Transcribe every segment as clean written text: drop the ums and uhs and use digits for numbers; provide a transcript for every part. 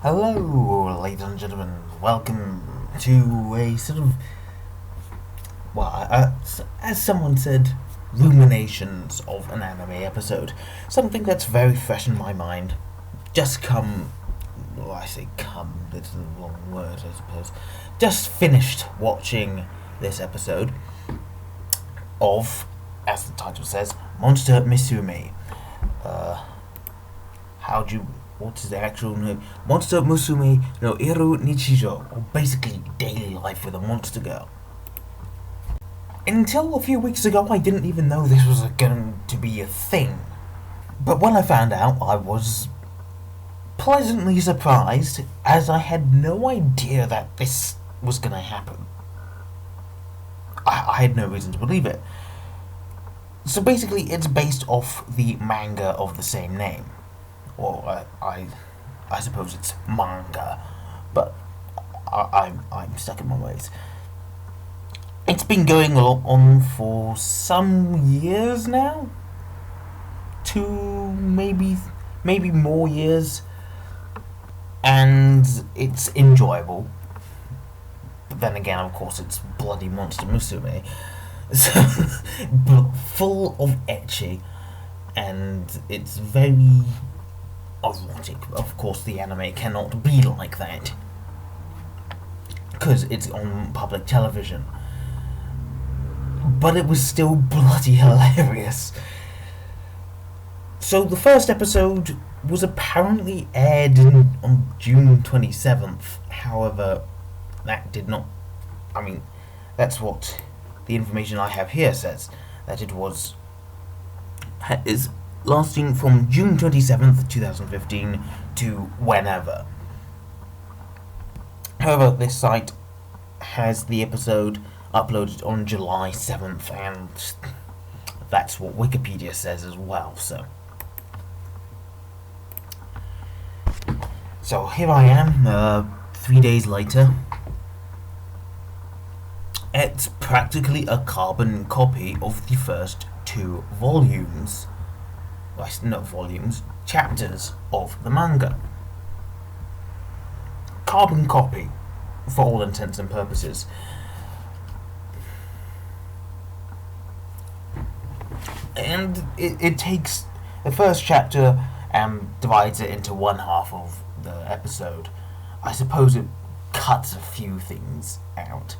Hello, ladies and gentlemen. Welcome to a sort of, as someone said, ruminations of an anime episode. Something that's very fresh in my mind. Just I say come, that's the wrong word, I suppose. Just finished watching this episode of, as the title says, Monster Musume. What is the actual name? Monster Musume no Iru Nichijo, or basically daily life with a monster girl. Until a few weeks ago, I didn't even know this was going to be a thing. But when I found out, I was pleasantly surprised, as I had no idea that this was going to happen. I had no reason to believe it. So basically, it's based off the manga of the same name. Or I suppose it's manga, but I'm stuck in my ways. It's been going on for some years now, 2 maybe more years, and it's enjoyable. But then again, of course, it's bloody Monster Musume, so full of ecchi, and it's very erotic. Of course, the anime cannot be like that because it's on public television, but it was still bloody hilarious. So the first episode was apparently aired on June 27th. However, that did not, that's what the information I have here says, that it is lasting from June 27th, 2015 to whenever. However, this site has the episode uploaded on July 7th, and that's what Wikipedia says as well, so here I am, 3 days later. It's practically a carbon copy of the first 2 volumes. Chapters of the manga. Carbon copy, for all intents and purposes. And it takes the first chapter and divides it into one half of the episode. I suppose it cuts a few things out.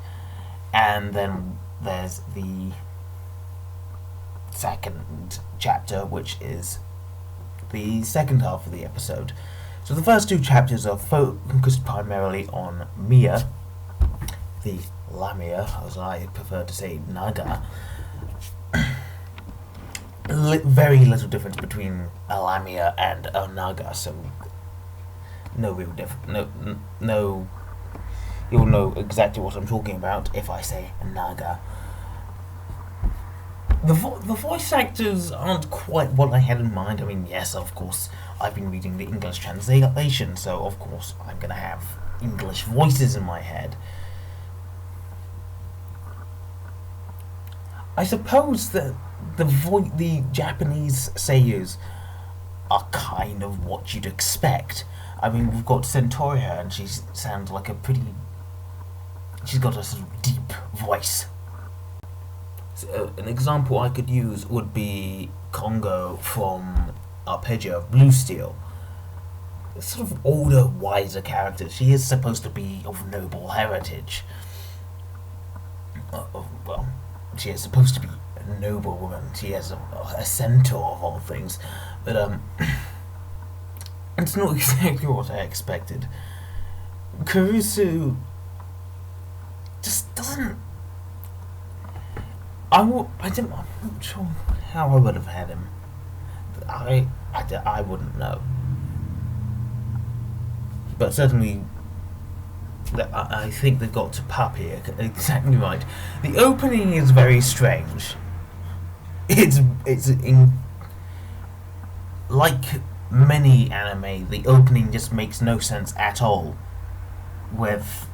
And then there's the second chapter, which is the second half of the episode. So the first 2 chapters are focused primarily on Mia, the Lamia, as I prefer to say, Naga. Very little difference between a Lamia and a Naga, so no real difference. No, you'll know exactly what I'm talking about if I say Naga. The voice actors aren't quite what I had in mind. Yes, of course, I've been reading the English translation, so of course I'm going to have English voices in my head. I suppose that the Japanese seiyus are kind of what you'd expect. We've got Centauria, and she sounds like she's got a sort of deep voice. So, an example I could use would be Congo from Arpeggio of Blue Steel. A sort of older, wiser character. She is supposed to be of noble heritage. She is supposed to be a noble woman. She has a centaur of all things. But, it's not exactly what I expected. Kurusu just doesn't... I'm not sure how I would have had him. I wouldn't know. But certainly, I think they got to Puppy exactly right. The opening is very strange. Like many anime, the opening just makes no sense at all with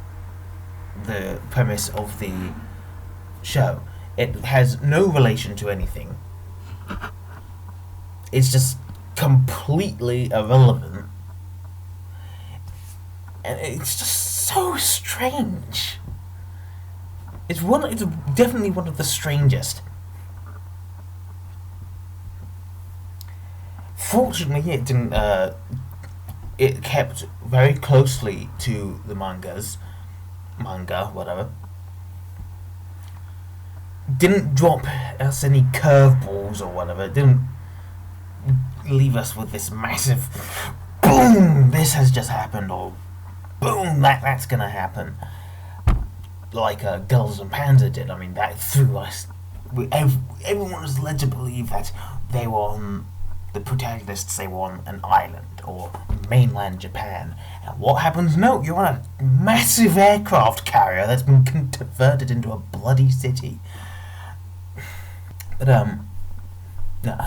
the premise of the show. It has no relation to anything. It's just completely irrelevant. and it's just so strange. It's definitely one of the strangest. Fortunately, it didn't. It kept very closely to the manga, whatever. Didn't drop us any curveballs or whatever. It didn't leave us with this massive boom. This has just happened, or boom, that's gonna happen. Like Girls and Panzer did. I mean, that threw us. Everyone was led to believe that they were on. The protagonists, they were on an island or mainland Japan. And what happens? No, you're on a massive aircraft carrier that's been converted into a bloody city. But no,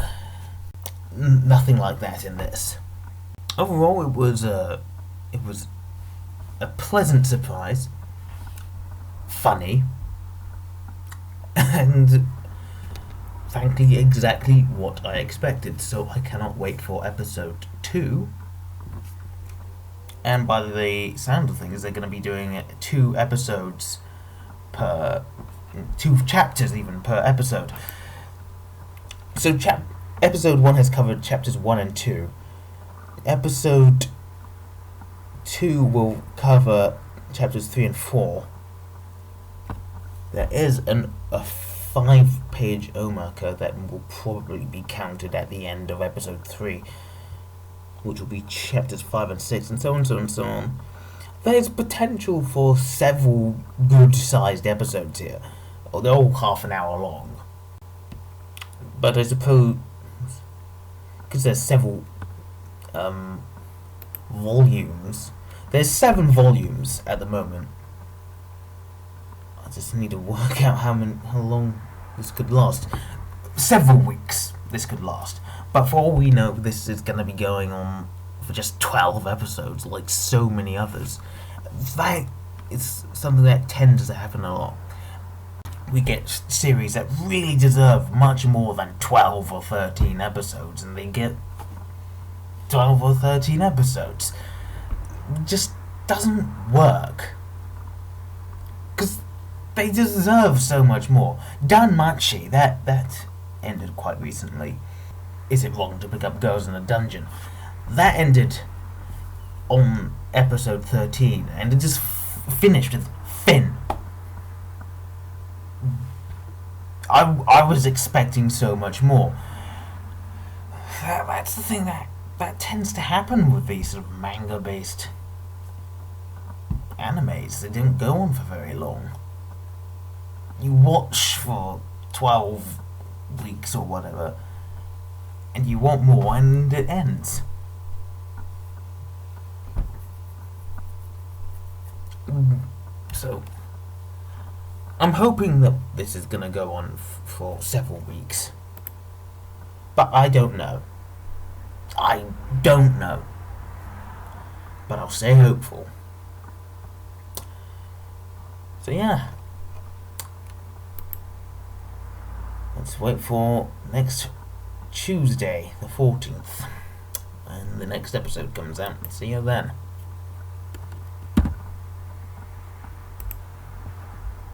nothing like that in this. Overall, it was a pleasant surprise, funny, and frankly exactly what I expected. So I cannot wait for episode 2. And by the sound of things, they're going to be doing 2 episodes per 2 chapters even per episode. So episode 1 has covered chapters 1 and 2. Episode 2 will cover chapters 3 and 4. There is a 5-page omaka that will probably be counted at the end of episode 3, which will be chapters 5 and 6, and so on, so on, so on. There's potential for several good-sized episodes here. Oh, they're all half an hour long. But I suppose, because there's several volumes, there's 7 volumes at the moment. I just need to work out how long this could last. Several weeks this could last. But for all we know, this is going to be going on for just 12 episodes, like so many others. That is something that tends to happen a lot. We get series that really deserve much more than 12 or 13 episodes, and they get 12 or 13 episodes. It just doesn't work. Because they deserve so much more. Danmachi, that ended quite recently. Is it wrong to pick up girls in a dungeon? That ended on episode 13, and it just finished with Finn. I was expecting so much more. That's the thing that tends to happen with these sort of manga-based animes. They don't go on for very long. You watch for 12 weeks or whatever, and you want more, and it ends. So, I'm hoping that this is going to go on for several weeks. But I don't know. I don't know. But I'll stay hopeful. So yeah. Let's wait for next Tuesday, the 14th. And the next episode comes out. See you then.